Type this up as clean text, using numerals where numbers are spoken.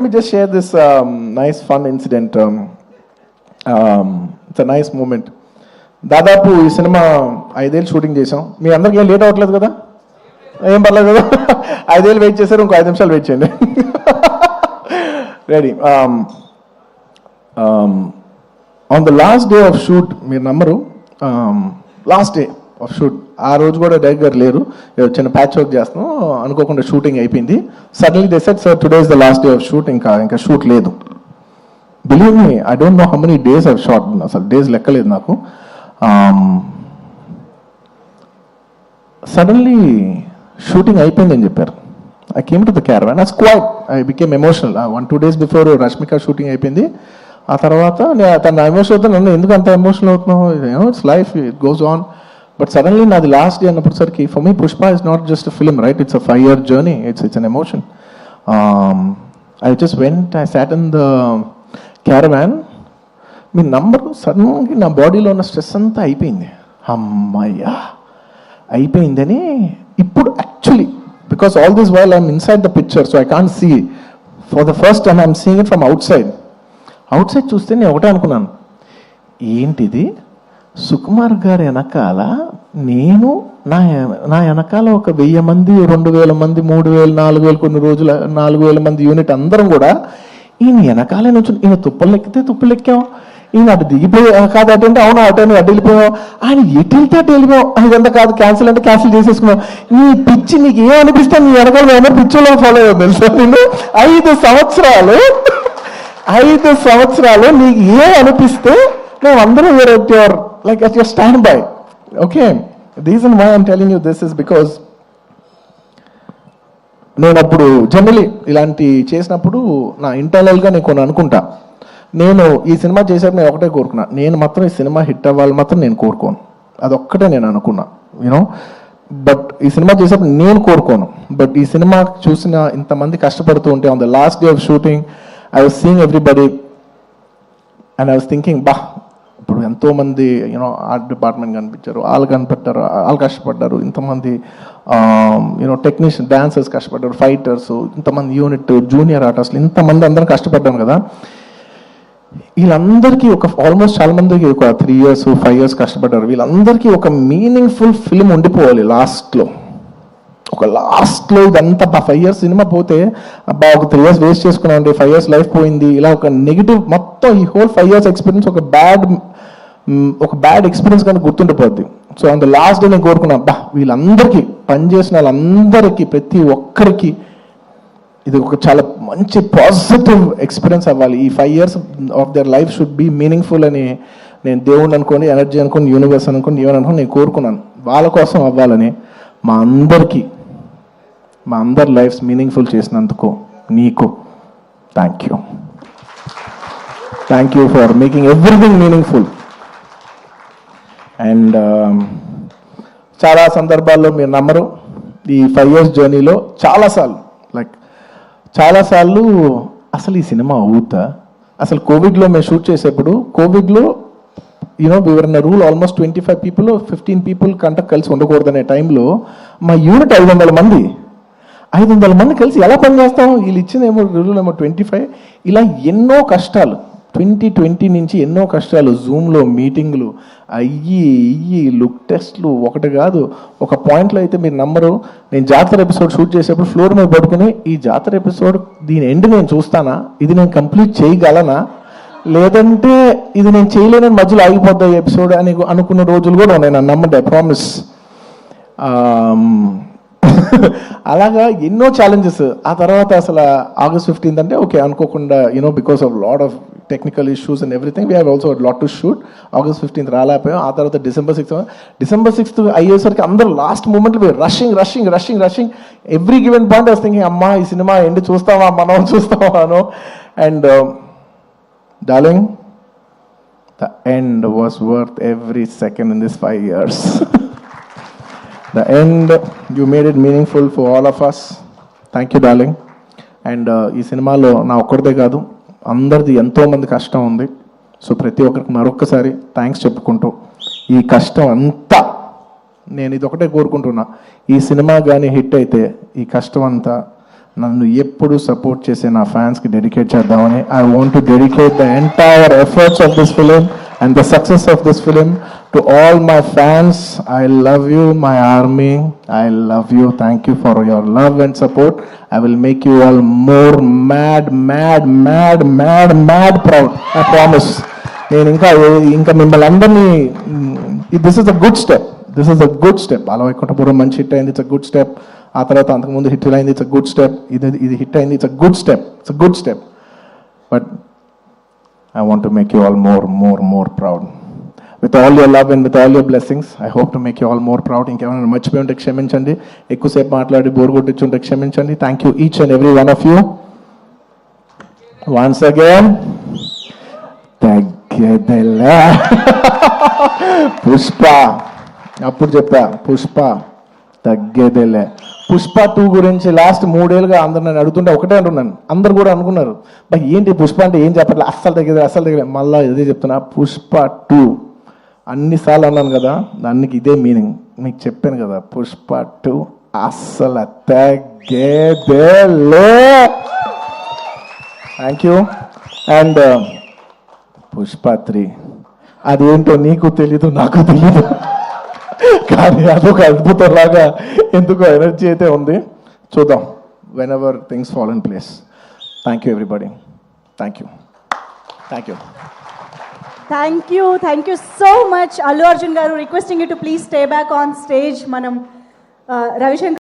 Let me just share this nice fun incident. It's a nice moment. దాదాపు ఈ cinema 5 ఏళ్ళు shooting చేసాం. మీ అందరికి ఏం లేట్ అవ్వట్లేదు కదా? ఏం పర్లేదు కదా? 5 ఏళ్ళు వెయిట్ చేశారు, ఇంకో 5 నిమిషాలు వెయిట్ చేయండి. Ready. On the last day of shoot, మీరు నమ్మరు, లాస్ట్ డే ఆఫ్ షూట్, ఆ రోజు కూడా డైరెక్టర్ గారు లేరు, చిన్న ప్యాచ్ వర్క్ చేస్తున్నాం, అనుకోకుండా షూటింగ్ అయిపోయింది. Suddenly they said, sir today is the last day of shoot, ఇంకా షూట్ లేదు. Believe me, I don't know how many days I've shot, అసలు డేస్ లెక్కలేదు నాకు. సడన్లీ షూటింగ్ అయిపోయిందని చెప్పారు. I came to the caravan, I was quite, I became emotional. 1-2 days before Rashmika shooting అయిపోయింది. ఆ తర్వాత తన ఎమోషన్ అవుతా, నన్ను ఎందుకు అంత ఎమోషనల్ అవుతున్నావు, it's life, it goes on. But suddenly నాది లాస్ట్ డే అన్నప్పటిసరికి, for me Pushpa is not just a film, right? It's a 5-year journey, it's an emotion. I just went, I sat in the caravan. Me number సడన్గా నా బాడీలో ఉన్న stress అంతా అయిపోయింది. అమ్మయ్యా అయిపోయిందని ఇప్పుడు actually, because all this while I'm inside the picture, so I can't see. For the first time I'm seeing it from outside చూస్తే నేను ఒకటే అనుకున్నాను, ఏంటిది, సుకుమార్ గారి వెనకాల నేను, నా వెనకాల ఒక 1000 మంది, 2000 మంది, 3000, 4000, కొన్ని రోజులు 4000 మంది యూనిట్ అందరం కూడా ఈయన వెనకాలే నుంచి, ఈయన తుప్పలు ఎక్కితే తుప్పలు ఎక్కాం, ఈయన అటు దిగిపోయి కాదు అటంటే అవును అటు అటు వెళ్ళిపోయాం, ఆయన ఎటు వెళ్తే అటు వెళ్ళిపోయాం, ఇదంతా కాదు క్యాన్సిల్ అంటే క్యాన్సిల్ చేసేసుకున్నాం. నీ పిచ్చి నీకు ఏం అనిపిస్తే నీ వెనకాల ఏమైనా పిచ్చిలో ఫాలో అయ్యాం తెలుసా? నేను 5 సంవత్సరాలు నీకు ఏం అనిపిస్తే నువ్వు అందరూ your like at your stand by. Okay, reason why I'm telling you this is because నేను అప్పుడు జనరలీ ఇలాంటి చేసినప్పుడు నా ఇంటర్నల్గా నేను కొన్ని అనుకుంటా. నేను ఈ సినిమా చేసేది నేను ఒకటే కోరుకున్నా, నేను మాత్రం ఈ సినిమా హిట్ అవ్వాలి మాత్రం నేను కోరుకోను, అదొక్కటే నేను అనుకున్నా, యూనో. బట్ ఈ సినిమా చేసేప్పుడు నేను కోరుకోను. బట్ ఈ సినిమా చూసిన ఇంతమంది కష్టపడుతూ ఉంటే, on the last day of shooting I was seeing everybody and I was thinking, బా ఇప్పుడు ఎంతోమంది యూనో ఆర్ట్ డిపార్ట్మెంట్ కనిపించారు, వాళ్ళు కనిపెట్టారు, వాళ్ళు కష్టపడ్డారు, ఇంతమంది యూనో టెక్నీషియన్, డాన్సర్స్ కష్టపడ్డారు, ఫైటర్స్, ఇంతమంది యూనిట్, జూనియర్ ఆర్టిస్టులు, ఇంతమంది అందరం కష్టపడ్డాను కదా. వీళ్ళందరికీ ఆల్మోస్ట్ చాలా మందికి ఒక 3 years 5 years కష్టపడ్డారు. వీళ్ళందరికీ ఒక మీనింగ్ఫుల్ ఫిల్మ్ ఉండిపోవాలి లాస్ట్లో. ఇదంతా 5 years సినిమా పోతే అబ్బా ఒక 3 years వేస్ట్ చేసుకున్నామండి, 5 years లైఫ్ పోయింది, ఇలా ఒక నెగిటివ్ మొత్తం ఈ హోల్ 5 years ఎక్స్పీరియన్స్ ఒక బ్యాడ్ ఎక్స్పీరియన్స్ కానీ గుర్తుండిపోద్ది. So on the last day నేను కోరుకున్నా, అబ్బా వీళ్ళందరికీ పనిచేసిన వాళ్ళందరికీ, ప్రతి ఒక్కరికి ఇది ఒక చాలా మంచి పాజిటివ్ ఎక్స్పీరియన్స్ అవ్వాలి. ఈ 5 years of their life should be meaningful అని నేను దేవుడిని అనుకోండి, ఎనర్జీ అనుకోండి, యూనివర్స్ అనుకోండి, ఏమని అనుకోండి, నేను కోరుకున్నాను. వాళ్ళ కోసం అవ్వాలని, మా అందరి లైఫ్స్ మీనింగ్ఫుల్ చేసినందుకు నీకు thank you for making everything meaningful. And చాలా సందర్భాల్లో మీరు నమ్మరు, ఈ 5 years జర్నీలో చాలాసార్లు అసలు ఈ సినిమా అవుతా, అసలు కోవిడ్లో మేము షూట్ చేసేప్పుడు, కోవిడ్లో you know we were in rule, almost 25 people 15 people కంట కలిసి ఉండకూడదనే టైంలో మా యూనిట్ 500 మంది కలిసి ఎలా పనిచేస్తాం? వీళ్ళు ఇచ్చిన రూల్ 25. ఇలా ఎన్నో కష్టాలు 2020 నుంచి ఎన్నో కష్టాలు, జూమ్లో మీటింగ్లు అయ్యి లుక్ టెస్ట్లు, ఒకటి కాదు. ఒక పాయింట్లో అయితే మీరు నమ్మరు, నేను జాతర ఎపిసోడ్ షూట్ చేసేప్పుడు ఫ్లోర్ మీద పడుకుని, ఈ జాతర ఎపిసోడ్ దీని ఎండ్ నేను చూస్తానా, ఇది నేను కంప్లీట్ చేయగలనా, లేదంటే ఇది నేను చేయలేనని మధ్యలో ఆగిపోద్దా ఈ ఎపిసోడ్ అని అనుకున్న రోజులు కూడా ఉన్నాయి. నన్ను నమ్మండి, ఐ ప్రామిస్. అలాగా ఎన్నో ఛాలెంజెస్. ఆ తర్వాత అసలు August 15th అంటే ఓకే అనుకోకుండా, you know because of lot of technical issues and everything we have also lot to shoot. August 15th రాలేకపోయాం. ఆ తర్వాత December 6th అయ్యేసరికి అందరూ లాస్ట్ మూమెంట్లో rushing every given point I was thinking, అమ్మా ఈ సినిమా ఎండ్ చూస్తావా, మనం చూస్తావా అనో. And darling, the end was worth every second in this 5 years. The end, you made it meaningful for all of us. Thank you, darling. And ఈ సినిమాలో నా ఒక్కడిదే కాదు, అందరిది ఎంతోమంది కష్టం ఉంది. సో ప్రతి ఒక్కరికి మరొక్కసారి థ్యాంక్స్ చెప్పుకుంటూ, ఈ కష్టం అంతా నేను ఇది ఒకటే కోరుకుంటున్నా, ఈ సినిమా కానీ హిట్ అయితే ఈ కష్టం అంతా నన్ను ఎప్పుడు సపోర్ట్ చేసే నా ఫ్యాన్స్కి డెడికేట్ చేద్దామని. I want to dedicate the entire efforts of this film and the success of this film to all my fans. I love you, my army. I love you. Thank you for your love and support. I will make you all more mad proud. I promise. నేను ఇంకా మిమ్మల్ని అందరినీ, this is a good step. బాలవైకుంఠపురం మంచి hit అయింది, it's a good step. ఆ తర్వాత అంతకుముందు హిట్ అయింది, ఇట్స్ అ గుడ్ స్టెప్. ఇది హిట్ అయింది, it's a good step. But I want to make you all more proud. With all your love and with all your blessings, I hope to make you all more proud. ఇంకేమైనా మర్చిపోయి ఉంటే క్షమించండి, ఎక్కువసేపు మాట్లాడి bore కొట్టించుంటే క్షమించండి. Thank you each and every one of you. Once again తగ్గేదెలా పుష్ప, అప్పుడు చెప్పా పుష్ప తగ్గేదేలే. పుష్ప 2 గురించి లాస్ట్ 3 ఏళ్ళుగా అందరు నన్ను అడుగుతుంటే ఒకటే అంటున్నాను. అందరు కూడా అనుకున్నారు, బట్ ఏంటి పుష్ప అంటే ఏం చెప్పట్లే, అస్సలు తగ్గలేదు. మళ్ళీ ఇదే చెప్తున్నా, పుష్ప 2 అన్నిసార్లు అన్నాను కదా, దానికి ఇదే మీనింగ్. మీకు చెప్పాను కదా, పుష్ప 2 అస్సలు తగ్గేదేలే. Thank you. అండ్ పుష్ప 3 అదేంటో నీకు తెలీదు, నాకు తెలీదు, కానీ అదొక అద్భుతంలాగా ఎందుకో ఎనర్జీ అయితే ఉంది. చూద్దాం, whenever things fall in place. Thank you everybody. Thank you so much. Allu Arjun garu, requesting you to please stay back on stage. మనం రవిశంకర్